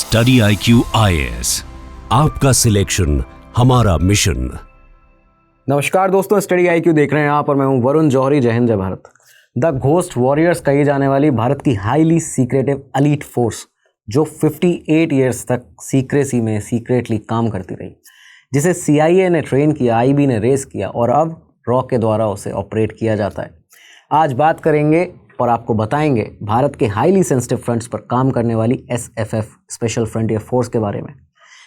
Study IQ IAS, आपका selection हमारा mission. नमस्कार दोस्तों, स्टडी IQ देख रहे हैं आप और मैं हूं वरुण जौहरी। जय हिंद, जय भारत। द घोस्ट वॉरियर्स कही जाने वाली भारत की हाईली सीक्रेटिव एलीट फोर्स जो 58 ईयर्स तक सीक्रेसी में सीक्रेटली काम करती रही, जिसे CIA ने ट्रेन किया, IB ने रेस किया और अब रॉ के द्वारा उसे ऑपरेट किया जाता है। आज बात करेंगे और आपको बताएंगे भारत के हाईली सेंसिटिव फ्रंट्स पर काम करने वाली SFF स्पेशल फ्रंटियर फोर्स के बारे में।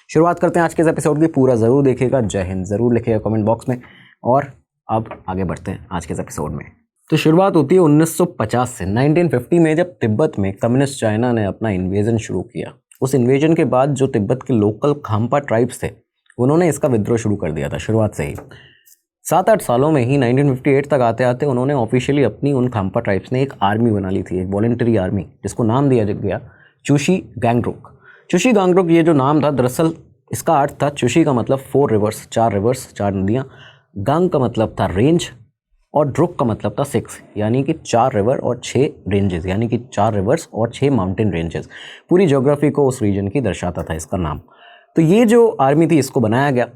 शुरुआत करते हैं आज के इस एपिसोड की। पूरा ज़रूर देखिएगा, जय हिंद ज़रूर लिखिएगा कमेंट बॉक्स में। और अब आगे बढ़ते हैं आज के इस एपिसोड में। तो शुरुआत होती है 1950 से। 1950 में जब तिब्बत में कम्युनिस्ट चाइना ने अपना इन्वेजन शुरू किया, उस इन्वेजन के बाद जो तिब्बत के लोकल खाम्पा ट्राइब्स थे उन्होंने इसका विद्रोह शुरू कर दिया था शुरुआत से ही। 7-8 सालों में ही 1958 तक आते आते उन्होंने ऑफिशियली अपनी उन खाम्पा ट्राइब्स ने एक आर्मी बना ली थी, एक वॉलेंटरी आर्मी, जिसको नाम दिया गया चुशी गांगड्रुक। चुशी गांगड्रुक ये जो नाम था, दरअसल इसका अर्थ था, चुशी का मतलब 4 रिवर्स, 4 रिवर्स, 4 नदियाँ, गांग का मतलब था रेंज और ड्रुक का मतलब था 6, यानी कि 4 रिवर और 6 रेंजेस, यानी कि 4 रिवर्स और 6 माउंटेन रेंजेस। पूरी ज्योग्राफी को उस रीजन की दर्शाता था इसका नाम। तो ये जो आर्मी थी इसको बनाया गया।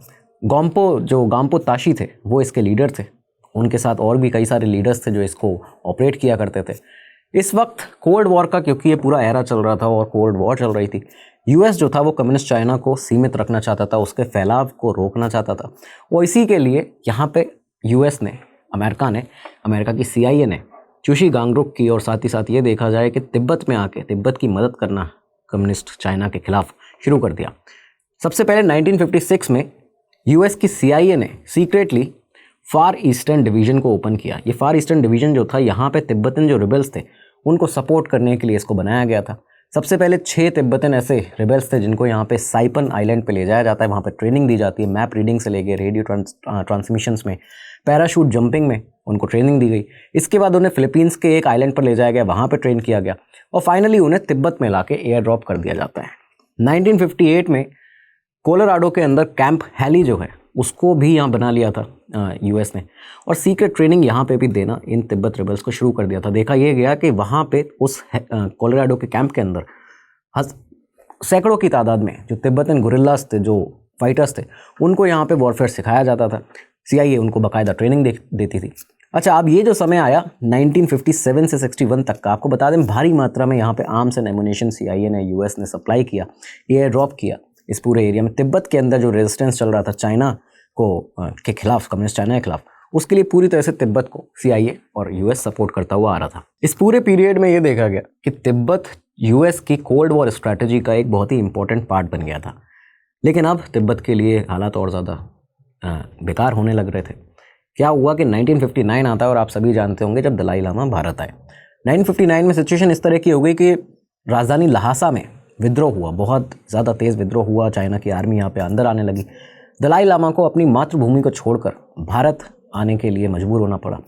गाम्पो ताशी थे वो इसके लीडर थे, उनके साथ और भी कई सारे लीडर्स थे जो इसको ऑपरेट किया करते थे। इस वक्त कोल्ड वॉर का, क्योंकि ये पूरा एरा चल रहा था और कोल्ड वॉर चल रही थी, US जो था वो कम्युनिस्ट चाइना को सीमित रखना चाहता था, उसके फैलाव को रोकना चाहता था। और इसी के लिए यहाँ पे US ने, अमेरिका की CIA ने चुशी गांगड्रुक की, और साथ ही साथ ये देखा जाए कि तिब्बत में आके तिब्बत की मदद करना कम्युनिस्ट चाइना के खिलाफ शुरू कर दिया। सबसे पहले 1956 में US की CIA ने सीक्रेटली फार ईस्टर्न डिवीज़न को ओपन किया। ये फार ईस्टर्न डिवीज़न जो था, यहाँ पे तिब्बतन जो रिबेल्स थे उनको सपोर्ट करने के लिए इसको बनाया गया था। सबसे पहले 6 तिब्बतन ऐसे रिबेल्स थे जिनको यहाँ पे साइपन आइलैंड पे ले जाया जाता है, वहाँ पे ट्रेनिंग दी जाती है, मैप रीडिंग से लेके रेडियो ट्रांसमिशंस में, पैराशूट जंपिंग में उनको ट्रेनिंग दी गई। इसके बाद उन्हें फिलीपींस के एक आइलैंड पर ले जाया गया, वहाँ पर ट्रेन किया गया और फाइनली उन्हें तिब्बत में ला के एयर ड्रॉप कर दिया जाता है। 1958 में कोलोराडो के अंदर कैंप हैली जो है उसको भी यहाँ बना लिया था US ने, और सीक्रेट ट्रेनिंग यहाँ पे भी देना इन तिब्बत रिबल्स को शुरू कर दिया था। देखा यह गया कि वहाँ पे उस कोलोराडो के कैंप के अंदर सैकड़ों की तादाद में जो तिब्बतन गुरिल्लास थे, जो फाइटर्स थे, उनको यहाँ पे वॉरफेयर सिखाया जाता था। CIA उनको बाकायदा ट्रेनिंग देती थी। अच्छा, अब ये जो समय आया 1957 से 61 तक का, आपको बता दें भारी मात्रा में यहाँ पे आर्म्स एंड एमुनेशन CIA ने, US ने सप्लाई किया, एयर ड्रॉप किया इस पूरे एरिया में। तिब्बत के अंदर जो रेजिस्टेंस चल रहा था चाइना को के खिलाफ, कम्युनिस्ट चाइना के खिलाफ, उसके लिए पूरी तरह से तिब्बत को CIA और US सपोर्ट करता हुआ आ रहा था। इस पूरे पीरियड में ये देखा गया कि तिब्बत US की कोल्ड वॉर स्ट्रैटेजी का एक बहुत ही इंपॉर्टेंट पार्ट बन गया था। लेकिन अब तिब्बत के लिए हालात और ज़्यादा बेकार होने लग रहे थे। क्या हुआ कि 1959 आता है और आप सभी जानते होंगे जब दलाई लामा भारत आए। 1959 में सिचुएशन इस तरह की हो गई कि राजधानी लहासा में विद्रोह हुआ, बहुत ज़्यादा तेज़ विद्रोह हुआ। चाइना की आर्मी यहाँ पे अंदर आने लगी। दलाई लामा को अपनी मातृभूमि को छोड़कर भारत आने के लिए मजबूर होना पड़ा।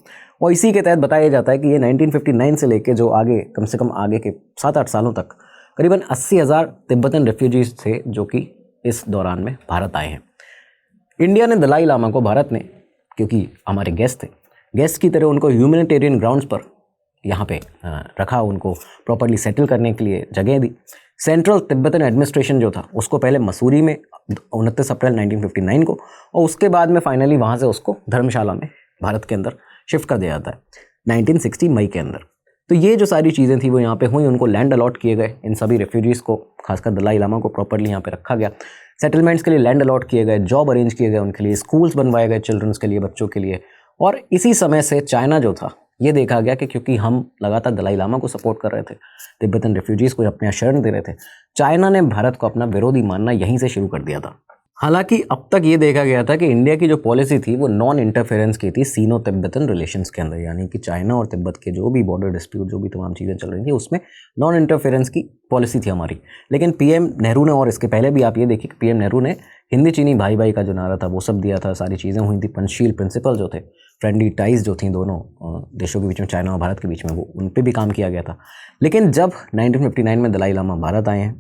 और इसी के तहत बताया जाता है कि ये 1959 से लेकर जो आगे, कम से कम आगे के 7-8 सालों तक करीबन 80,000 तिब्बतन रेफ्यूजीज थे जो कि इस दौरान में भारत आए हैं। इंडिया ने दलाई लामा को, भारत ने, क्योंकि हमारे गेस्ट थे, गेस्ट की तरह उनको ह्यूमैनिटेरियन ग्राउंड्स पर यहाँ पे रखा, उनको प्रॉपर्ली सेटल करने के लिए जगह दी। सेंट्रल तिब्बतन एडमिनिस्ट्रेशन जो था उसको पहले मसूरी में 29 अप्रैल 1959 को, और उसके बाद में फाइनली वहाँ से उसको धर्मशाला में भारत के अंदर शिफ्ट कर दिया जाता है 1960 मई के अंदर। तो ये जो सारी चीज़ें थी वो यहाँ पे हुई। उनको लैंड अलॉट किए गए, इन सभी रेफ्यूजीज़ को, खासकर दलाई लामा को प्रॉपर्ली यहाँ पे रखा गया। सेटलमेंट्स के लिए लैंड अलॉट किए गए, जॉब अरेंज किए गए उनके लिए, स्कूल्स बनवाए गए चिल्ड्रंस के लिए, बच्चों के लिए। और इसी समय से चाइना जो था, ये देखा गया कि क्योंकि हम लगातार दलाई लामा को सपोर्ट कर रहे थे, तिब्बतन रेफ्यूजीज़ को अपने शरण दे रहे थे, चाइना ने भारत को अपना विरोधी मानना यहीं से शुरू कर दिया था। हालांकि अब तक ये देखा गया था कि इंडिया की जो पॉलिसी थी वो नॉन इंटरफेरेंस की थी सीनो तिब्बतन रिलेशंस के अंदर, यानी कि चाइना और तिब्बत के जो भी बॉर्डर डिस्प्यूट, जो भी तमाम चीज़ें चल रही थी, उसमें नॉन इंटरफेरेंस की पॉलिसी थी हमारी। लेकिन PM नेहरू ने, और इसके पहले भी आप ये देखिए कि PM नेहरू ने हिंदी चीनी भाई भाई का जो नारा था वो सब दिया था, सारी चीज़ें हुई थी। पंचशील प्रिंसिपल जो थे, फ्रेंडली टाइज जो थी दोनों देशों के बीच में, चाइना और भारत के बीच में, वो उन पर भी काम किया गया था। लेकिन जब 1959 में दलाई लामा भारत आए हैं,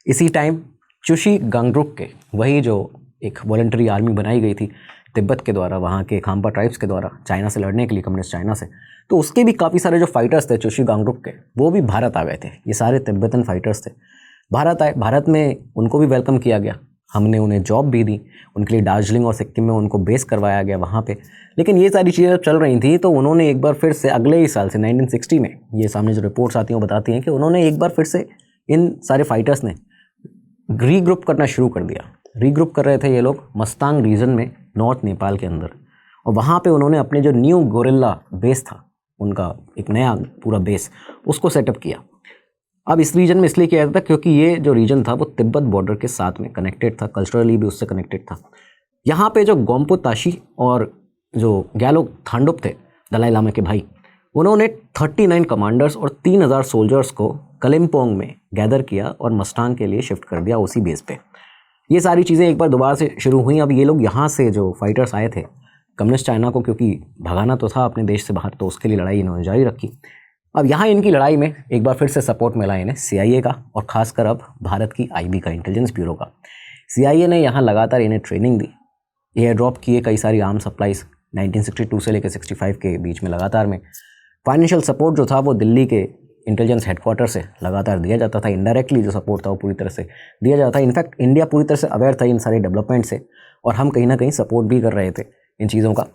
इसी टाइम चुशी गांगड्रुक के, वही जो एक वॉलंटरी आर्मी बनाई गई थी तिब्बत के द्वारा, वहाँ के खाम्पा ट्राइब्स के द्वारा, चाइना से लड़ने के लिए, कम्युनिस्ट चाइना से, तो उसके भी काफ़ी सारे जो फाइटर्स थे चुशी गांगड्रुक के, वो भी भारत आ गए थे। ये सारे तिब्बतन फाइटर्स थे। भारत आए, भारत में उनको भी वेलकम किया गया, हमने उन्हें जॉब भी दी, उनके लिए दार्जिलिंग और सिक्किम में उनको बेस करवाया गया वहाँ पे। लेकिन ये सारी चीज़ें जब चल रही थी तो उन्होंने एक बार फिर से अगले ही साल से 1960 में, ये सामने जो रिपोर्ट्स आती हैं वो बताती हैं कि उन्होंने एक बार फिर से इन सारे फाइटर्स ने रीग्रुप करना शुरू कर दिया। रीग्रुप कर रहे थे ये लोग मस्तांग रीजन में, नॉर्थ नेपाल के अंदर, और वहाँ पे उन्होंने अपने जो न्यू गोरिल्ला बेस था, उनका एक नया पूरा बेस, उसको सेटअप किया। अब इस रीजन में इसलिए किया था क्योंकि ये जो रीजन था वो तिब्बत बॉर्डर के साथ में कनेक्टेड था, कल्चरली भी उससे कनेक्टेड था। यहाँ पे जो गोम्पो ताशी और जो ग्यालो थांडुप थे, दलाई लामा के भाई, उन्होंने 39 कमांडर्स और 3000 सोल्जर्स को कलिम्पोंग में गैदर किया और मस्तांग के लिए शिफ्ट कर दिया उसी बेस पे। ये सारी चीज़ें एक बार दोबारा से शुरू हुई। अब ये लोग यहाँ से जो फाइटर्स आए थे, कम्युनिस्ट चाइना को क्योंकि भगाना तो था अपने देश से बाहर, तो उसके लिए लड़ाई इन्होंने जारी रखी। अब यहाँ इनकी लड़ाई में एक बार फिर से सपोर्ट मिला इन्हें CIA का, और ख़ासकर अब भारत की IB का, इंटेलिजेंस ब्यूरो का। CIA ने यहाँ लगातार इन्हें ट्रेनिंग दी, एयर ड्रॉप किए कई सारी आर्म सप्लाईज 1962 से लेकर 65 के बीच में लगातार में। फाइनेंशियल सपोर्ट जो था वो दिल्ली के इंटेलिजेंस हेडक्वार्टर से लगातार दिया जाता था। इनडायरेक्टली जो सपोर्ट था वो पूरी तरह से दिया जाता था। इनफैक्ट इंडिया पूरी तरह से अवेयर था इन सारे डेवलपमेंट से, और हम कहीं ना कहीं सपोर्ट भी कर रहे थे इन चीज़ों का।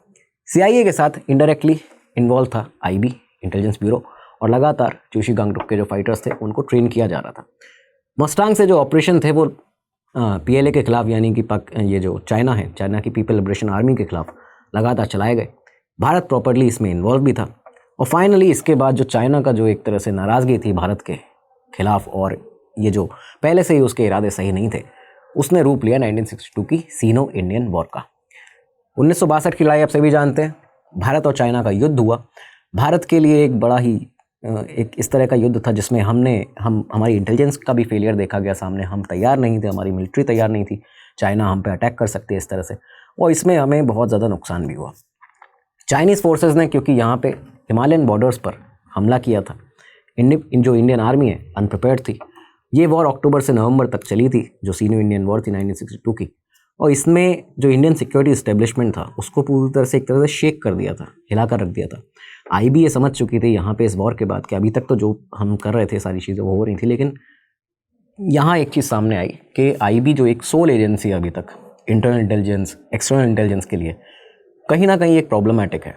CIA के साथ इनडायरेक्टली इन्वॉल्व था IB, इंटेलिजेंस ब्यूरो, और लगातार चूशी गांगडुक के जो फाइटर्स थे उनको ट्रेन किया जा रहा था। मस्तांग से जो ऑपरेशन थे वो PLA के खिलाफ, यानी कि ये जो चाइना है, चाइना की पीपल लिबरेशन आर्मी के खिलाफ लगातार चलाए गए। भारत प्रॉपरली इसमें इन्वॉल्व भी था। और फाइनली इसके बाद जो चाइना का जो एक तरह से नाराज़गी थी भारत के खिलाफ, और ये जो पहले से ही उसके इरादे सही नहीं थे, उसने रूप लिया 1962 की सीनो इंडियन वॉर का। 1962 की लड़ाई आप सभी जानते हैं, भारत और चाइना का युद्ध हुआ। भारत के लिए एक बड़ा ही एक इस तरह का युद्ध था जिसमें हमारी इंटेलिजेंस का भी फेलियर देखा गया सामने। हम तैयार नहीं थे, हमारी मिलिट्री तैयार नहीं थी, चाइना हम पे अटैक कर सकती है इस तरह से, और इसमें हमें बहुत ज़्यादा नुकसान भी हुआ। चाइनीज़ फोर्सेस ने क्योंकि यहाँ पे हिमालयन बॉर्डर्स पर हमला किया था, जो इंडियन आर्मी है अनप्रिपेयर्ड थी। ये वॉर अक्टूबर से नवंबर तक चली थी, जो सीनो इंडियन वॉर थी 1962 की, और इसमें जो इंडियन सिक्योरिटी इस्टेब्लिशमेंट था उसको पूरी तरह से एक तरह से शेक कर दिया था, हिला कर रख दिया था। IB ये समझ चुकी थी यहाँ पे इस वॉर के बाद कि अभी तक तो जो हम कर रहे थे सारी चीज़ें वो हो रही थी, लेकिन यहाँ एक चीज़ सामने आई कि IB जो एक सोल एजेंसी है अभी तक इंटरनल इंटेलिजेंस, एक्सटर्नल इंटेलिजेंस के लिए, कहीं ना कहीं एक प्रॉब्लमेटिक है।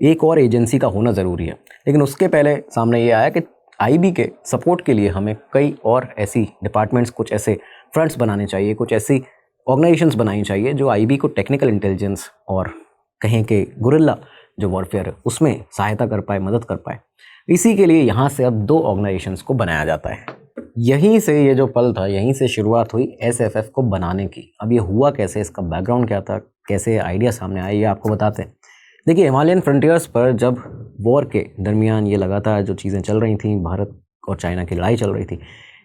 एक और एजेंसी का होना ज़रूरी है। लेकिन उसके पहले सामने ये आया कि IB के सपोर्ट के लिए हमें कई और ऐसी डिपार्टमेंट्स, कुछ ऐसे फ्रंट्स बनाने चाहिए, कुछ ऐसी ऑर्गेनाइजेशंस बनानी चाहिए जो IB को टेक्निकल इंटेलिजेंस और कहें कि गुरिल्ला जो वॉरफेयर है उसमें सहायता कर पाए, मदद कर पाए। इसी के लिए यहाँ से अब 2 ऑर्गेनाइजेशंस को बनाया जाता है। यहीं से ये जो पल था, यहीं से शुरुआत हुई SFF को बनाने की। अब ये हुआ कैसे, इसका बैकग्राउंड क्या था, कैसे आइडिया सामने आया, ये आपको बताते हैं। देखिए, हिमालयन फ्रंटियर्स पर जब वॉर के दरमियान ये लगातार जो चीज़ें चल रही थी, भारत और चाइना की लड़ाई चल रही थी,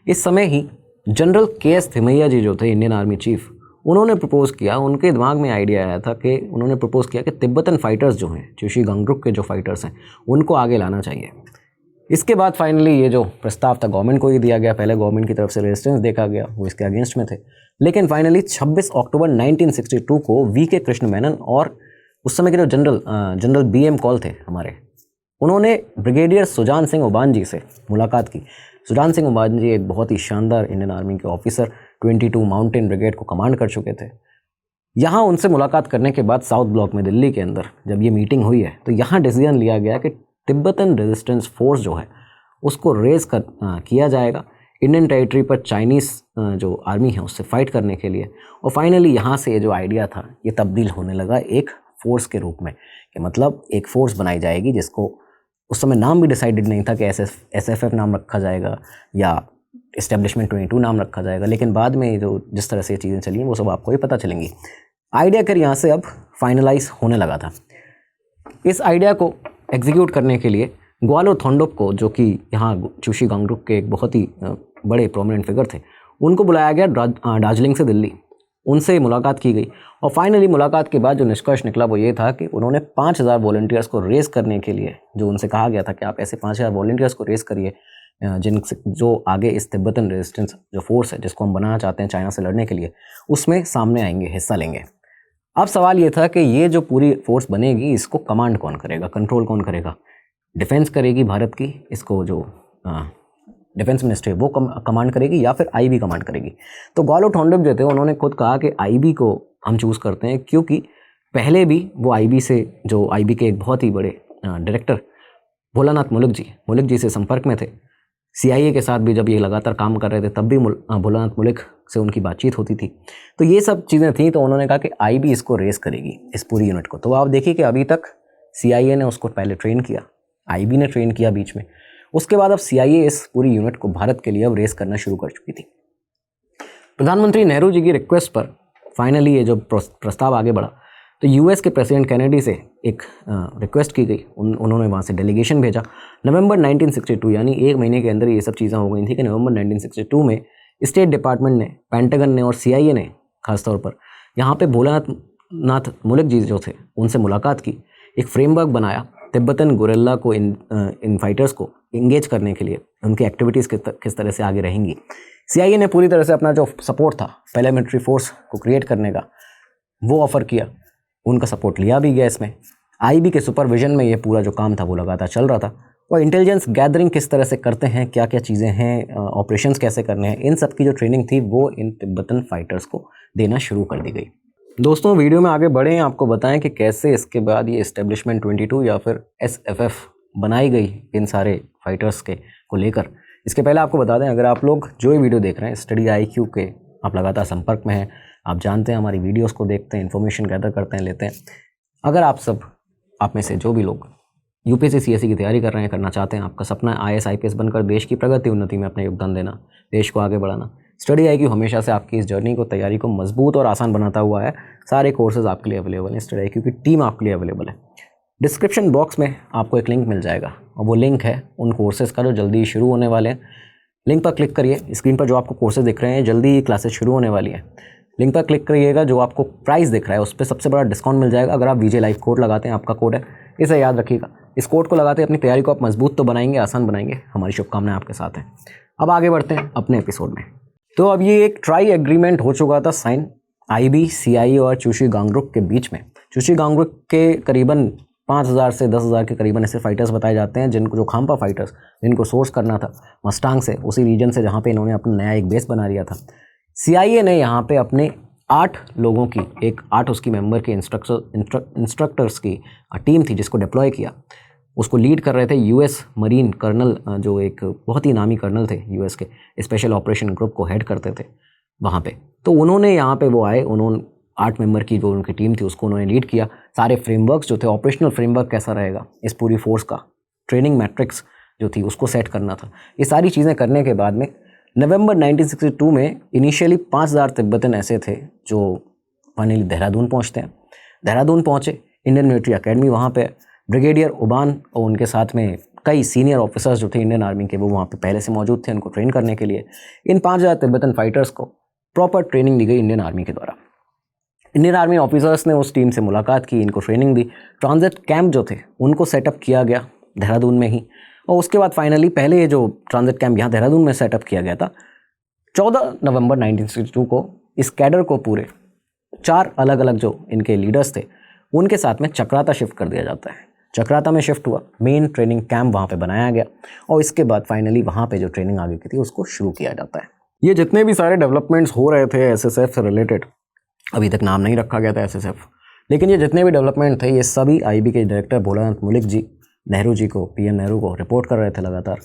इस समय ही जनरल KS थिमैया जी जो थे इंडियन आर्मी चीफ, उन्होंने प्रपोज़ किया, उनके दिमाग में आइडिया आया था कि उन्होंने प्रपोज़ किया कि तिब्बतन फाइटर्स जो हैं, चूशी गांगडुक के जो फाइटर्स हैं, उनको आगे लाना चाहिए। इसके बाद फाइनली ये जो प्रस्ताव था गवर्नमेंट को ही दिया गया। पहले गवर्नमेंट की तरफ से रेजिस्टेंस देखा गया, वो इसके अगेंस्ट में थे, लेकिन फाइनली 26 अक्टूबर 1962 को VK कृष्ण मेनन और उस समय के जो जनरल BM कॉल थे हमारे, उन्होंने ब्रिगेडियर सुजान सिंह ओबान जी से मुलाकात की। सुजान सिंह ओबान जी एक बहुत ही शानदार इंडियन आर्मी के ऑफिसर, 22 माउंटेन ब्रिगेड को कमांड कर चुके थे। यहाँ उनसे मुलाकात करने के बाद साउथ ब्लॉक में दिल्ली के अंदर जब ये मीटिंग हुई है, तो यहाँ डिसीजन लिया गया कि तिब्बतन रेजिस्टेंस फोर्स जो है उसको रेज किया जाएगा इंडियन टेरिटरी पर चाइनीज़ जो आर्मी है उससे फाइट करने के लिए। और फाइनली यहाँ से ये जो आइडिया था ये तब्दील होने लगा एक फोर्स के रूप में, कि मतलब एक फ़ोर्स बनाई जाएगी जिसको उस समय नाम भी डिसाइडेड नहीं था कि SFF नाम रखा जाएगा या इस्टेब्लिशमेंट 22 नाम रखा जाएगा, लेकिन बाद में जो जिस तरह से चीज़ें चली हैं वो सब आपको ही पता चलेंगी। आइडिया कर यहाँ से अब फाइनलाइज होने लगा था। इस आइडिया को एग्जीक्यूट करने के लिए ग्वालो थांडुप को, जो कि यहाँ चूशी गांगडुक के एक बहुत ही बड़े प्रोमिनेंट फिगर थे, उनको बुलाया गया दार्जिलिंग से दिल्ली। उनसे मुलाकात की गई और फाइनली मुलाकात के बाद जो निष्कर्ष निकला वो ये था कि उन्होंने 5000 वॉलंटियर्स को रेस करने के लिए, जो उनसे कहा गया था कि आप ऐसे 5000 वॉलंटियर्स को रेस करिए जो आगे इस तिब्बतन रेजिस्टेंस जो फोर्स है जिसको हम बनाना चाहते हैं चाइना से लड़ने के लिए, उसमें सामने आएंगे, हिस्सा लेंगे। अब सवाल ये था कि ये जो पूरी फोर्स बनेगी इसको कमांड कौन करेगा, कंट्रोल कौन करेगा? डिफेंस करेगी भारत की, इसको जो डिफेंस मिनिस्ट्री वो कमांड करेगी या फिर आईबी कमांड करेगी। तो गौलो ठोंडुप जो थे उन्होंने खुद कहा कि आईबी को हम चूज़ करते हैं, क्योंकि पहले भी वो आईबी से, जो आईबी के एक बहुत ही बड़े डायरेक्टर भोलानाथ मुल्क जी से संपर्क में थे। CIA के साथ भी जब ये लगातार काम कर रहे थे तब भी भोलानाथ मुल्क से उनकी बातचीत होती थी। तो ये सब चीज़ें थी, तो उन्होंने कहा कि आईबी इसको रेस करेगी, इस पूरी यूनिट को। तो आप देखिए कि अभी तक CIA ने उसको पहले ट्रेन किया, आईबी ने ट्रेन किया बीच में, उसके बाद अब CIA इस पूरी यूनिट को भारत के लिए अब रेस करना शुरू कर चुकी थी। प्रधानमंत्री नेहरू जी की रिक्वेस्ट पर फाइनली ये जो प्रस्ताव आगे बढ़ा, तो US के प्रेसिडेंट कैनेडी से एक रिक्वेस्ट की गई, उन्होंने वहाँ से डेलीगेशन भेजा। नवंबर 1962 यानी एक महीने के अंदर ये सब चीज़ें हो गई थी कि नवंबर 1962 में स्टेट डिपार्टमेंट ने, पेंटागन ने और CIA ने खासतौर पर यहाँ पे भोलानाथ मुल्क जी जो थे उनसे मुलाकात की, एक फ्रेमवर्क बनाया तिब्बतन गुरिल्ला को इन फाइटर्स को इंगेज करने के लिए, उनकी एक्टिविटीज़ किस तरह से आगे रहेंगी। CIA ने पूरी तरह से अपना जो सपोर्ट था पैरामिलिट्री फोर्स को क्रिएट करने का वो ऑफ़र किया, उनका सपोर्ट लिया भी गया इसमें। आईबी के सुपरविजन में ये पूरा जो काम था वो लगातार चल रहा था, और इंटेलिजेंस गैदरिंग किस तरह से करते हैं, क्या क्या चीज़ें हैं, ऑपरेशंस कैसे करने हैं, इन सब की जो ट्रेनिंग थी वो इन तिब्बतन फाइटर्स को देना शुरू कर दी गई। दोस्तों वीडियो में आगे बढ़ें, आपको बताएं कि कैसे इसके बाद ये एस्टेब्लिशमेंट 22 या फिर SFF बनाई गई इन सारे फाइटर्स के को लेकर। इसके पहले आपको बता दें, अगर आप लोग जो ये वीडियो देख रहे हैं स्टडी IQ के आप लगातार संपर्क में हैं, आप जानते हैं हमारी वीडियोस को देखते हैं, इन्फॉर्मेशन गैदर करते हैं, लेते हैं। अगर आप में से जो भी लोग UPSC CSE की तैयारी कर रहे हैं, करना चाहते हैं, आपका सपना है IAS IPS बनकर देश की प्रगति उन्नति में अपना योगदान देना, देश को आगे बढ़ाना, स्टडी IQ हमेशा से आपकी इस जर्नी को, तैयारी को मजबूत और आसान बनाता हुआ है। सारे कोर्सेज आपके लिए अवेलेबल हैं, स्टडी IQ की टीम आपके लिए अवेलेबल है। डिस्क्रिप्शन बॉक्स में आपको एक लिंक मिल जाएगा, और वो लिंक है उन कोर्सेज़ का जो जल्दी शुरू होने वाले हैं। लिंक पर क्लिक करिए, स्क्रीन पर जो आपको कोर्सेज दिख रहे हैं, जल्दी ही क्लासेस शुरू होने वाली हैं। लिंक पर क्लिक करिएगा, जो आपको प्राइस दिख रहा है उस पर सबसे बड़ा डिस्काउंट मिल जाएगा अगर आप VJ लाइव कोड लगाते हैं, आपका कोड है, इसे याद रखिएगा। इस कोड को लगाते अपनी तैयारी को आप मजबूत तो बनाएंगे, आसान बनाएंगे। हमारी शुभकामनाएं आपके साथ हैं। अब आगे बढ़ते हैं अपने एपिसोड में। तो अब ये एक ट्राई एग्रीमेंट हो चुका था साइन IB, CIA और चूशी गांगरुक के बीच में। चूशी गांगरुक के करीबन 5,000 से 10,000 के करीबन ऐसे फाइटर्स बताए जाते हैं, जिनको, जो खाम्पा फाइटर्स जिनको सोर्स करना था मस्टांग से, उसी रीजन से जहाँ पे इन्होंने अपना नया एक बेस बना लिया था। CIA ने यहाँ पे अपने 8 लोगों की, 8 उसकी मेंबर के इंस्ट्रक्टर्स की टीम थी जिसको डिप्लॉय किया। उसको लीड कर रहे थे US मरीन कर्नल, जो एक बहुत ही नामी कर्नल थे US के, स्पेशल ऑपरेशन ग्रुप को हेड करते थे वहाँ पे। तो उन्होंने यहाँ पे वो आए, उन्होंने 8 मेंबर की जो उनकी टीम थी उसको उन्होंने लीड किया। सारे फ्रेमवर्क्स जो थे, ऑपरेशनल फ्रेमवर्क कैसा रहेगा इस पूरी फोर्स का, ट्रेनिंग मैट्रिक्स जो थी उसको सेट करना था। ये सारी चीज़ें करने के बाद में नवंबर 1962 में इनिशियली 5,000 तिब्बतन ऐसे थे जो फाइनली देहरादून पहुँचते हैं। देहरादून पहुँचे, इंडियन मिलिट्री अकेडमी वहाँ पे, ब्रिगेडियर उबान और उनके साथ में कई सीनियर ऑफिसर्स जो थे इंडियन आर्मी के, वो वहाँ पे पहले से मौजूद थे उनको ट्रेन करने के लिए। इन 5,000 तिब्बतन फाइटर्स को प्रॉपर ट्रेनिंग दी गई इंडियन आर्मी के द्वारा। इंडियन आर्मी ऑफिसर्स ने उस टीम से मुलाकात की, इनको ट्रेनिंग दी। ट्रांजिट कैंप जो थे उनको सेटअप किया गया देहरादून में ही, और उसके बाद फाइनली पहले ये जो ट्रांजिट कैंप यहाँ देहरादून में सेटअप किया गया था, 14 नवंबर 1962 को इस कैडर को पूरे 4 अलग अलग जो इनके लीडर्स थे उनके साथ में चक्राता शिफ्ट कर दिया जाता है। चक्राता में शिफ्ट हुआ, मेन ट्रेनिंग कैंप वहाँ पे बनाया गया, और इसके बाद फाइनली वहाँ पे जो ट्रेनिंग आगे की थी उसको शुरू किया जाता है। ये जितने भी सारे डेवलपमेंट्स हो रहे थे SSF से रिलेटेड, अभी तक नाम नहीं रखा गया था SSF, लेकिन ये जितने भी डेवलपमेंट थे ये सभी IB के डायरेक्टर भोलानाथ मुल्क जी नेहरू जी को, PM नेहरू को रिपोर्ट कर रहे थे लगातार।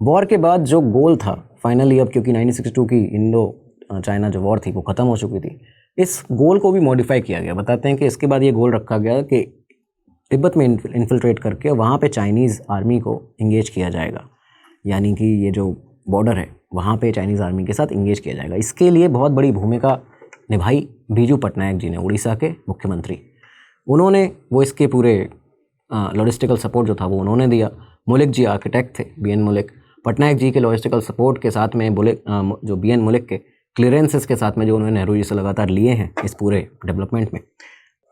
वॉर के बाद जो गोल था फाइनली, अब क्योंकि 1962 की इंडो चाइना जो वॉर थी वो ख़त्म हो चुकी थी, इस गोल को भी मॉडिफाई किया गया। बताते हैं कि इसके बाद ये गोल रखा गया कि तिब्बत में इन्फिल्ट्रेट करके वहाँ पे चाइनीज़ आर्मी को इंगेज किया जाएगा, यानी कि ये जो बॉर्डर है वहाँ पे चाइनीज़ आर्मी के साथ इंगेज किया जाएगा। इसके लिए बहुत बड़ी भूमिका निभाई बीजू पटनायक जी ने, उड़ीसा के मुख्यमंत्री। उन्होंने वो इसके पूरे लॉजिस्टिकल सपोर्ट जो था वो उन्होंने दिया। मुलिक जी आर्किटेक्ट थे, BN मुलिक। पटनायक जी के लॉजिस्टिकल सपोर्ट के साथ में जो BN मुलिक के क्लियरेंसेस के साथ में जो उन्होंने नेहरू जी से लगातार लिए हैं इस पूरे डेवलपमेंट में।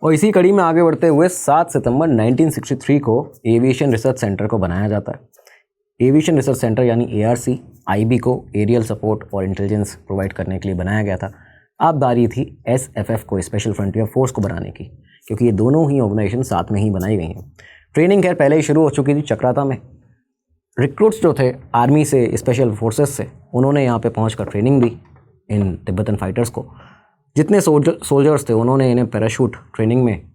और इसी कड़ी में आगे बढ़ते हुए 7 सितंबर 1963 को एविएशन रिसर्च सेंटर को बनाया जाता है। एविएशन रिसर्च सेंटर यानी ARC IB को एरियल सपोर्ट और इंटेलिजेंस प्रोवाइड करने के लिए बनाया गया था। अब बारी थी SFF को, स्पेशल फ्रंटियर फोर्स को बनाने की, क्योंकि ये दोनों ही ऑर्गेनाइजेशन साथ में ही बनाई गई हैं। ट्रेनिंग खैर पहले ही शुरू हो चुकी थी चक्राता में, रिक्रूट्स जो थे आर्मी से, स्पेशल फोर्सेस से, उन्होंने यहाँ पे पहुँच ट्रेनिंग दी इन तिब्बतन फाइटर्स को। जितने सोल्जर्स थे उन्होंने इन्हें पैराशूट ट्रेनिंग में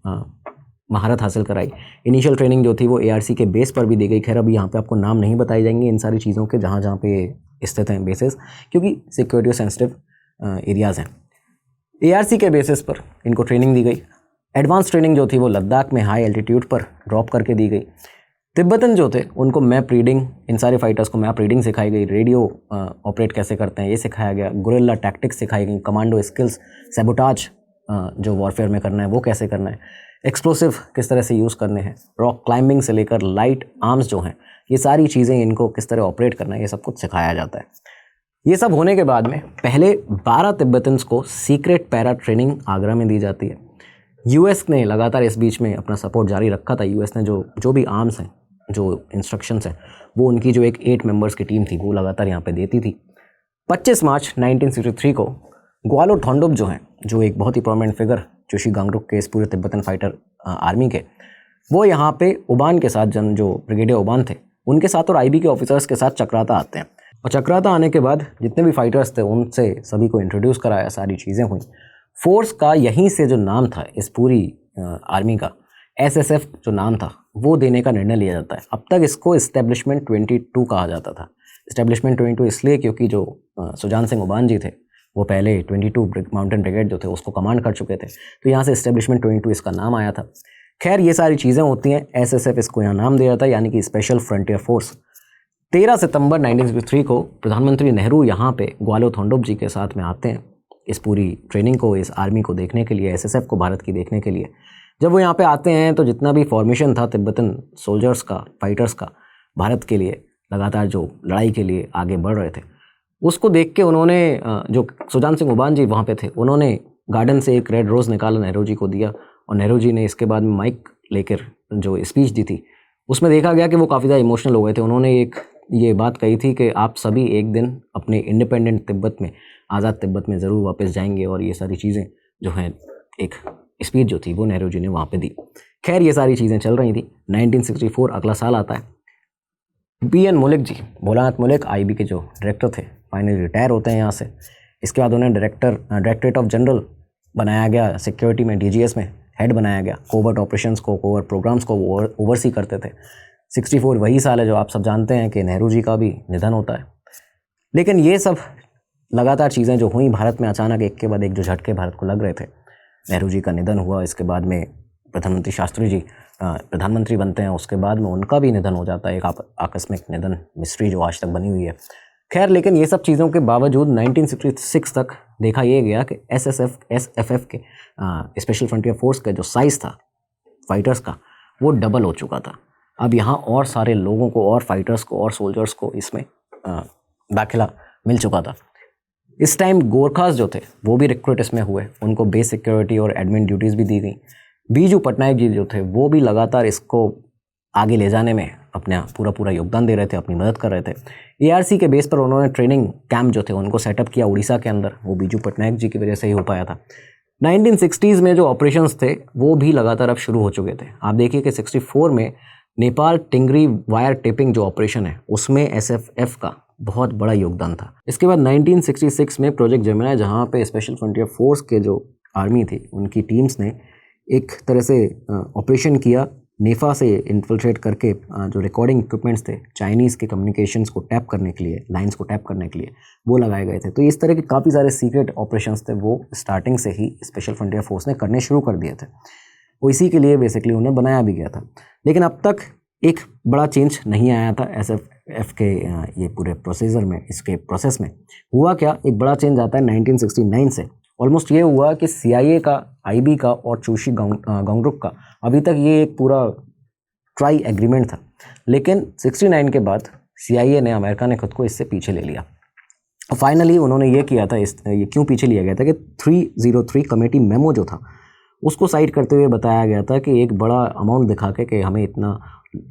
महारत हासिल कराई। इनिशियल ट्रेनिंग जो थी वो ARC के बेस पर भी दी गई। खैर अभी यहाँ पे आपको नाम नहीं बताई जाएंगे इन सारी चीज़ों के जहाँ जहाँ पे स्थित हैं बेसिस, क्योंकि सिक्योरिटी सेंसिटिव एरियाज़ हैं। ARC के बेसिस पर इनको ट्रेनिंग दी गई। एडवांस ट्रेनिंग जो थी वो लद्दाख में हाई एल्टीट्यूड पर ड्रॉप करके दी गई। तिब्बतन जो थे उनको मैप रीडिंग, इन सारे फाइटर्स को मैप रीडिंग सिखाई गई, रेडियो ऑपरेट कैसे करते हैं ये सिखाया गया, गुरिल्ला टैक्टिक्स सिखाई गई, कमांडो स्किल्स, सैबोटाज जो वॉरफेयर में करना है वो कैसे करना है, एक्सप्लोसिव किस तरह से यूज़ करने हैं, रॉक क्लाइंबिंग से लेकर लाइट आर्म्स जो हैं ये सारी चीज़ें इनको किस तरह ऑपरेट करना है ये सब कुछ सिखाया जाता है। ये सब होने के बाद में पहले 12 तिब्बतन्स को सीक्रेट पैरा ट्रेनिंग आगरा में दी जाती है। US ने लगातार इस बीच में अपना सपोर्ट जारी रखा था। US ने जो भी आर्म्स हैं, जो इंस्ट्रक्शंस हैं, वो उनकी जो एक 8 मेंबर्स की टीम थी वो लगातार यहाँ पे देती थी। 25 मार्च 1963 को ग्वालो थोंडुप जो हैं, जो एक बहुत ही प्रोमिनेंट फिगर जोशी गांगडुक के इस पूरे तिब्बतन फाइटर आर्मी के, वो यहाँ पे उबान के साथ जो ब्रिगेडियर उबान थे उनके साथ और IB के ऑफिसर्स के साथ चक्राता आते हैं। और चक्राता आने के बाद जितने भी फाइटर्स थे उनसे सभी को इंट्रोड्यूस कराया, सारी चीज़ें हुई। फोर्स का यहीं से जो नाम था इस पूरी आर्मी का, SSF जो नाम था वो देने का निर्णय लिया जाता है। अब तक इसको इस्टेब्लिशमेंट 22 कहा जाता था। इस्टेब्लिशमेंट 22 इसलिए क्योंकि जो सुजान सिंह उबान जी थे वो पहले 22 माउंटेन ब्रिगेड जो थे उसको कमांड कर चुके थे, तो यहाँ से इस्टेब्लिशमेंट 22 इसका नाम आया था। खैर ये सारी चीज़ें होती हैं, SSF इसको यहाँ नाम दिया था, यानी कि स्पेशल फ्रंटियर फोर्स। 13 सितंबर 1963 को प्रधानमंत्री नेहरू यहाँ पे ग्वालो थोंडुप जी के साथ में आते हैं इस पूरी ट्रेनिंग को, इस आर्मी को देखने के लिए, SSF को भारत की देखने के लिए। जब वो यहाँ पे आते हैं तो जितना भी फॉर्मेशन था तिब्बतन सोल्जर्स का, फाइटर्स का, भारत के लिए लगातार जो लड़ाई के लिए आगे बढ़ रहे थे, उसको देख के उन्होंने, जो सुजान सिंह उबान जी वहाँ पे थे, उन्होंने गार्डन से एक रेड रोज़ निकाला, नेहरू जी को दिया, और नेहरू जी ने इसके बाद में माइक लेकर जो स्पीच दी थी उसमें देखा गया कि वो काफ़ी ज़्यादा इमोशनल हो गए थे। उन्होंने ये बात कही थी कि आप सभी एक दिन अपने इंडिपेंडेंट तिब्बत में, आज़ाद तिब्बत में ज़रूर वापस जाएंगे, और ये सारी चीज़ें जो हैं, एक स्पीच जो थी वो नेहरू जी ने वहाँ पे दी। खैर ये सारी चीज़ें चल रही थी। 1964 अगला साल आता है। BN मलिक जी, भोलानाथ मलिक, IB के जो डायरेक्टर थे, फाइनली रिटायर होते हैं यहाँ से। इसके बाद उन्हें डायरेक्टरेट ऑफ जनरल बनाया गया, सिक्योरिटी में DGS में हेड बनाया गया। कोवर्ट ऑपरेशंस को, कोवर्ट प्रोग्राम्स को ओवरसी करते थे। 64 वही साल है जो आप सब जानते हैं कि नेहरू जी का भी निधन होता है। लेकिन ये सब लगातार चीज़ें जो हुई भारत में, अचानक एक के बाद एक जो झटके भारत को लग रहे थे, नेहरू जी का निधन हुआ, इसके बाद में प्रधानमंत्री शास्त्री जी प्रधानमंत्री बनते हैं, उसके बाद में उनका भी निधन हो जाता है, एक आकस्मिक निधन, मिस्ट्री जो आज तक बनी हुई है। खैर लेकिन ये सब चीज़ों के बावजूद 1966 तक देखा ये गया कि SFF के स्पेशल फ्रंटियर फोर्स का जो साइज़ था फाइटर्स का, वो डबल हो चुका था। अब यहाँ और सारे लोगों को, और फाइटर्स को, और सोल्जर्स को इसमें दाखिला मिल चुका था। इस टाइम गोरखास जो थे वो भी रिक्रूट इसमें हुए, उनको बेस सिक्योरिटी और एडमिन ड्यूटीज़ भी दी गई। बीजू पटनायक जी जो थे वो भी लगातार इसको आगे ले जाने में अपना पूरा योगदान दे रहे थे, अपनी मदद कर रहे थे। ARC के बेस पर उन्होंने ट्रेनिंग कैंप जो थे उनको सेटअप किया उड़ीसा के अंदर, वो बीजू पटनायक जी की वजह से ही हो पाया था। 1960s में जो ऑपरेशंस थे वो भी लगातार अब शुरू हो चुके थे। आप देखिए कि 64 में नेपाल टिंगरी वायर टेपिंग जो ऑपरेशन है उसमें SFF का बहुत बड़ा योगदान था। इसके बाद 1966 में प्रोजेक्ट जेमिनी, जहाँ पे स्पेशल फ्रंटियर फोर्स के जो आर्मी थी उनकी टीम्स ने एक तरह से ऑपरेशन किया, नेफा से इन्फिल्ट्रेट करके जो रिकॉर्डिंग इक्विपमेंट्स थे चाइनीज़ के कम्युनिकेशंस को टैप करने के लिए, लाइंस को टैप करने के लिए, वो लगाए गए थे। तो इस तरह के काफ़ी सारे सीक्रेट ऑपरेशंस थे, वो स्टार्टिंग से ही स्पेशल फ्रंटियर फोर्स ने करने शुरू कर दिए थे। वो इसी के लिए बेसिकली उन्हें बनाया भी गया था। लेकिन अब तक एक बड़ा चेंज नहीं आया था SFF के ये पूरे प्रोसीजर में, इसके प्रोसेस में। हुआ क्या, एक बड़ा चेंज आता है 1969 से। ऑलमोस्ट ये हुआ कि CIA का, IB का और जोशी गांगडुक का अभी तक ये एक पूरा ट्राई एग्रीमेंट था, लेकिन 69 के बाद CIA ने, अमेरिका ने खुद को इससे पीछे ले लिया। और फाइनली उन्होंने ये किया था, ये क्यों पीछे लिया गया था कि 303 कमेटी मेमो जो था उसको साइड करते हुए बताया गया था कि एक बड़ा अमाउंट दिखा के कि हमें इतना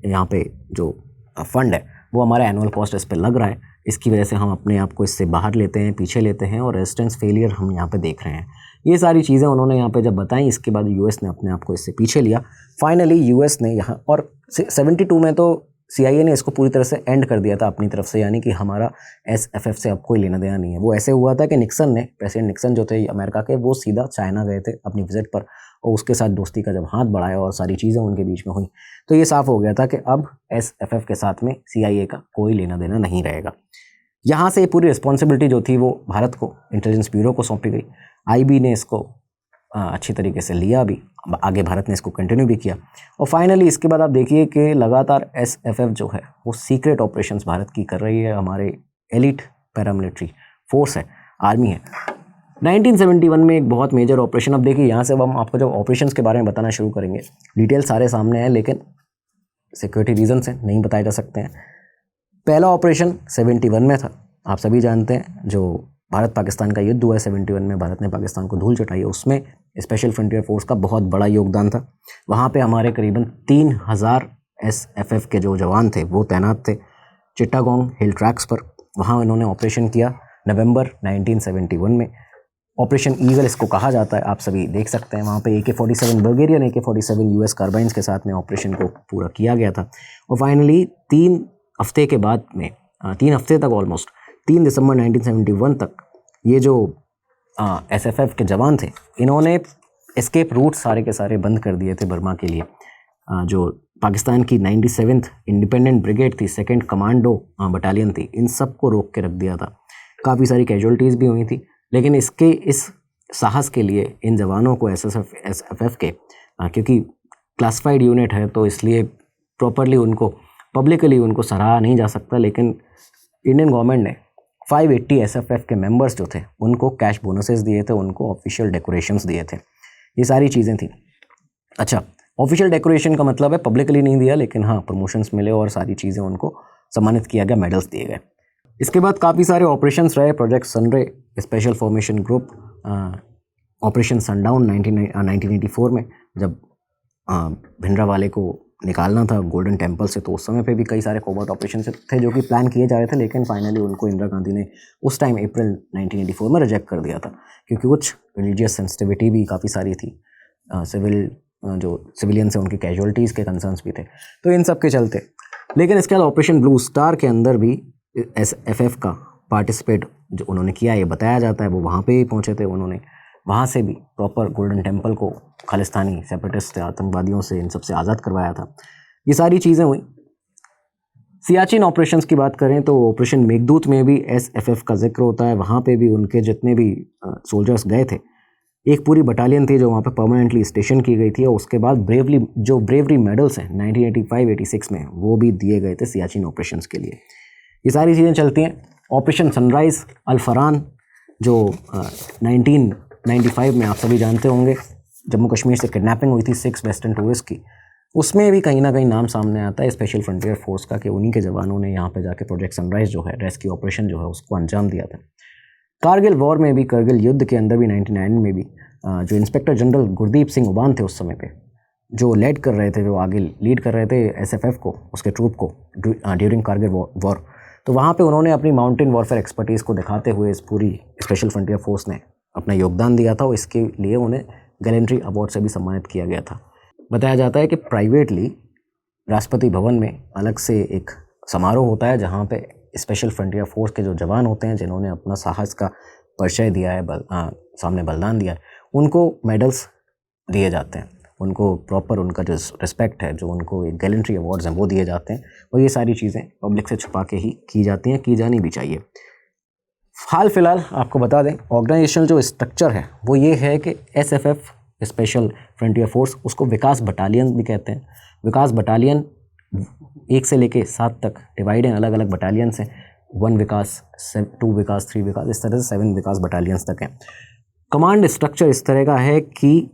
यहाँ पे जो फंड है वो हमारा एनुअल कॉस्ट इस पे लग रहा है, इसकी वजह से हम अपने आप को इससे बाहर लेते हैं, पीछे लेते हैं, और रेजिस्टेंस फेलियर हम यहाँ पे देख रहे हैं। ये सारी चीज़ें उन्होंने यहाँ पे जब बताई, इसके बाद US ने अपने आप को इससे पीछे लिया। फाइनली US ने यहाँ, और 72 में तो CIA ने इसको पूरी तरह से एंड कर दिया था अपनी तरफ से, यानी कि हमारा SFF से अब कोई लेना देना नहीं है। वो ऐसे हुआ था कि प्रेसिडेंट निक्सन जो थे अमेरिका के, वो सीधा चाइना गए थे अपनी विजिट पर, और उसके साथ दोस्ती का जब हाथ बढ़ाया और सारी चीज़ें उनके बीच में हुई, तो ये साफ हो गया था कि अब SFF के साथ में CIA का कोई लेना देना नहीं रहेगा। यहाँ से पूरी रिस्पॉन्सिबिलिटी जो थी वो भारत को, इंटेलिजेंस ब्यूरो को सौंपी गई। IB ने इसको अच्छी तरीके से लिया भी, आगे भारत ने इसको कंटिन्यू भी किया। और फाइनली इसके बाद आप देखिए कि लगातार SFF जो है वो सीक्रेट ऑपरेशंस भारत की कर रही है। हमारे एलिट पैरामिलिट्री फोर्स है, आर्मी है। 1971 में एक बहुत मेजर ऑपरेशन, अब देखिए यहाँ से हम आपको जब ऑपरेशंस के बारे में बताना शुरू करेंगे, डिटेल सारे सामने हैं लेकिन सिक्योरिटी रीजन से नहीं बताए जा सकते हैं। पहला ऑपरेशन 71 में था, आप सभी जानते हैं, जो भारत पाकिस्तान का युद्ध हुआ है 71 में, भारत ने पाकिस्तान को धूल चटाई है, उसमें स्पेशल फ्रंटियर फोर्स का बहुत बड़ा योगदान था। वहाँ पे हमारे करीबन 3000 SFF के जो जवान थे वो तैनात थे चिट्टागोंग हिल ट्रैक्स पर। वहाँ उन्होंने ऑपरेशन किया नवंबर 1971 में। ऑपरेशन ईगल इसको कहा जाता है, आप सभी देख सकते हैं। वहाँ पे AK-47 बल्गेरियन AK-47 US कार्बाइन्स के साथ में ऑपरेशन को पूरा किया गया था। और फाइनली 3 हफ्ते के बाद में, 3 हफ्ते तक ऑलमोस्ट 3 दिसंबर 1971 तक ये जो SFF के जवान थे, इन्होंने एस्केप रूट सारे के सारे बंद कर दिए थे बर्मा के लिए। जो पाकिस्तान की 97th इंडिपेंडेंट ब्रिगेड थी, 2nd कमांडो बटालियन थी, इन सब को रोक के रख दिया था। काफ़ी सारी कैजुअलिटीज़ भी हुई थी, लेकिन इसके इस साहस के लिए इन जवानों को SFF के, क्योंकि क्लासिफाइड यूनिट है तो इसलिए प्रॉपरली उनको पब्लिकली उनको सराहा नहीं जा सकता, लेकिन इंडियन गवर्नमेंट ने 580 SFF के मेंबर्स जो थे उनको कैश बोनसेस दिए थे, उनको ऑफिशियल डेकोरेशंस दिए थे, ये सारी चीज़ें थी। अच्छा, ऑफिशियल डेकोरेशन का मतलब है पब्लिकली नहीं दिया, लेकिन हाँ प्रमोशंस मिले और सारी चीज़ें उनको सम्मानित किया गया, मेडल्स दिए गए। इसके बाद काफ़ी सारे ऑपरेशंस रहे, project sunray, special formation group, operation sundown 1984 में, जब भिंडरावाले को निकालना था गोल्डन टेम्पल से, तो उस समय पे भी कई सारे कोवर्ट ऑपरेशन थे जो कि प्लान किए जा रहे थे, लेकिन फाइनली उनको इंदिरा गांधी ने उस टाइम अप्रैल 1984 में रिजेक्ट कर दिया था, क्योंकि कुछ रिलीजियस सेंसिटिविटी भी काफ़ी सारी थी, सिविलियंस से उनकी कैजुअलिटीज़ के कंसर्न्स भी थे, तो इन सब के चलते। लेकिन इसके बाद ऑपरेशन ब्लू स्टार के अंदर भी SFF का पार्टिसिपेट जो उन्होंने किया, ये बताया जाता है, वो वहाँ पे ही पहुँचे थे। उन्होंने वहाँ से भी प्रॉपर गोल्डन टेम्पल को खालिस्तानी सेपरेटिस्ट आतंकवादियों से, इन सब से आज़ाद करवाया था। ये सारी चीज़ें हुई। सियाचिन ऑपरेशंस की बात करें तो ऑपरेशन मेघदूत में भी SFF का जिक्र होता है। वहाँ पे भी उनके जितने भी सोल्जर्स गए थे, एक पूरी बटालियन थी जो वहाँ पे परमानेंटली स्टेशन की गई थी, और उसके बाद ब्रेवरी मेडल्स हैं 1985-86 में, वो भी दिए गए थे सियाचिन ऑपरेशंस के लिए। ये सारी चीज़ें चलती हैं। ऑपरेशन सनराइज़ अल फरहान जो 1995 में, आप सभी जानते होंगे, जम्मू कश्मीर से किडनैपिंग हुई थी 6 वेस्टर्न टूरिस्ट की, उसमें भी कहीं ना कहीं नाम सामने आता है स्पेशल फ्रंटियर फोर्स का, कि उन्हीं के जवानों ने यहाँ पे जाके प्रोजेक्ट सनराइज़ जो है, रेस्क्यू ऑपरेशन जो है, उसको अंजाम दिया था। कारगिल वॉर में भी, कारगिल युद्ध के अंदर भी 99 में भी जो इंस्पेक्टर जनरल गुरदीप सिंह उबान थे उस समय पे, जो लीड कर रहे थे, जो आगे लीड कर रहे थे SFF को, उसके ट्रूप को ड्यूरिंग कारगिल वॉर, तो वहाँ पे उन्होंने अपनी माउंटेन वॉरफेयर एक्सपर्टीज़ को दिखाते हुए इस पूरी स्पेशल फ्रंटियर फोर्स ने अपना योगदान दिया था, और इसके लिए उन्हें गैलेंट्री अवार्ड से भी सम्मानित किया गया था। बताया जाता है कि प्राइवेटली राष्ट्रपति भवन में अलग से एक समारोह होता है, जहाँ पे स्पेशल फ्रंटियर फोर्स के जो जवान होते हैं, जिन्होंने अपना साहस का परिचय दिया है, सामने बलिदान दिया है, उनको मेडल्स दिए जाते हैं, उनको प्रॉपर उनका जो रिस्पेक्ट है, जो उनको एक गैलेंट्री अवार्ड्स हैं, वो दिए जाते हैं। और ये सारी चीज़ें पब्लिक से छुपा के ही की जाती हैं, की जानी भी चाहिए। हाल फिलहाल आपको बता दें, ऑर्गेनाइजेशनल जो स्ट्रक्चर है वो ये है कि SFF स्पेशल फ्रंटियर फोर्स, उसको विकास बटालियन भी कहते हैं। विकास बटालियन 1 से लेके 7 तक डिवाइड हैं, अलग अलग बटालियंस हैं, 1 विकास, 2 विकास, 3 विकास, इस तरह से 7 विकास बटालियंस तक हैं। कमांड स्ट्रक्चर इस तरह का है कि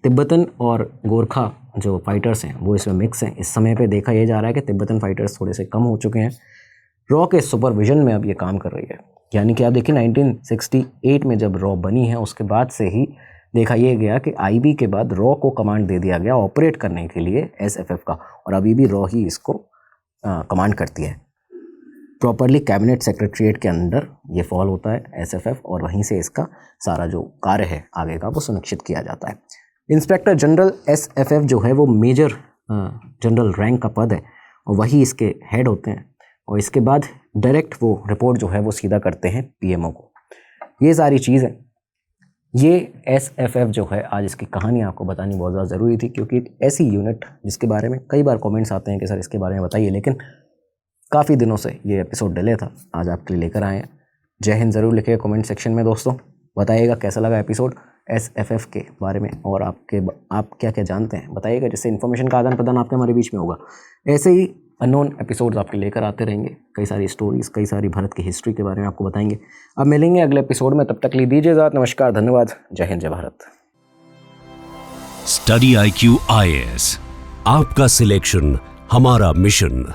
तिब्बतन और गोरखा जो फाइटर्स हैं वो इसमें मिक्स हैं। इस समय पे देखा यह जा रहा है कि तिब्बतन फाइटर्स थोड़े से कम हो चुके हैं, रॉ के सुपरविजन में अब ये काम कर रही है। यानी कि आप देखिए 1968 में जब रॉ बनी है, उसके बाद से ही देखा यह गया कि IB के बाद रॉ को कमांड दे दिया गया ऑपरेट करने के लिए SFF का, और अभी भी रॉ ही इसको कमांड करती है। प्रॉपरली कैबिनेट सेक्रेटरीट के अंदर ये फॉल होता है SFF, और वहीं से इसका सारा जो कार्य है आगे का वो सुनिश्चित किया जाता है। इंस्पेक्टर जनरल SFF जो है वो मेजर जनरल रैंक का पद है, और वही इसके हेड होते हैं, और इसके बाद डायरेक्ट वो रिपोर्ट जो है वो सीधा करते हैं पीएमओ को। ये सारी चीज़ें, ये एसएफएफ जो है, आज इसकी कहानी आपको बतानी बहुत ज़्यादा ज़रूरी थी, क्योंकि एक ऐसी यूनिट जिसके बारे में कई बार कमेंट्स आते हैं कि सर इसके बारे में बताइए, लेकिन काफ़ी दिनों से ये एपिसोड डिले था, आज आपके लिए लेकर आए हैं। जय हिंद ज़रूर लिखिएगा कमेंट सेक्शन में दोस्तों, बताइएगा कैसा लगा एपिसोड एसएफएफ के बारे में, और आप क्या क्या जानते हैं बताइएगा, जिससे इन्फॉर्मेशन का आदान प्रदान आपके हमारे बीच में होगा। ऐसे ही अननोन एपिसोड्स आपके लेकर आते रहेंगे, कई सारी स्टोरीज़, कई सारी भारत की हिस्ट्री के बारे में आपको बताएंगे। अब मिलेंगे अगले एपिसोड में, तब तक लिए दीजिए इजाज़त। नमस्कार, धन्यवाद, जय हिंद, जय भारत। स्टडी IQ IAS, आपका सिलेक्शन हमारा मिशन।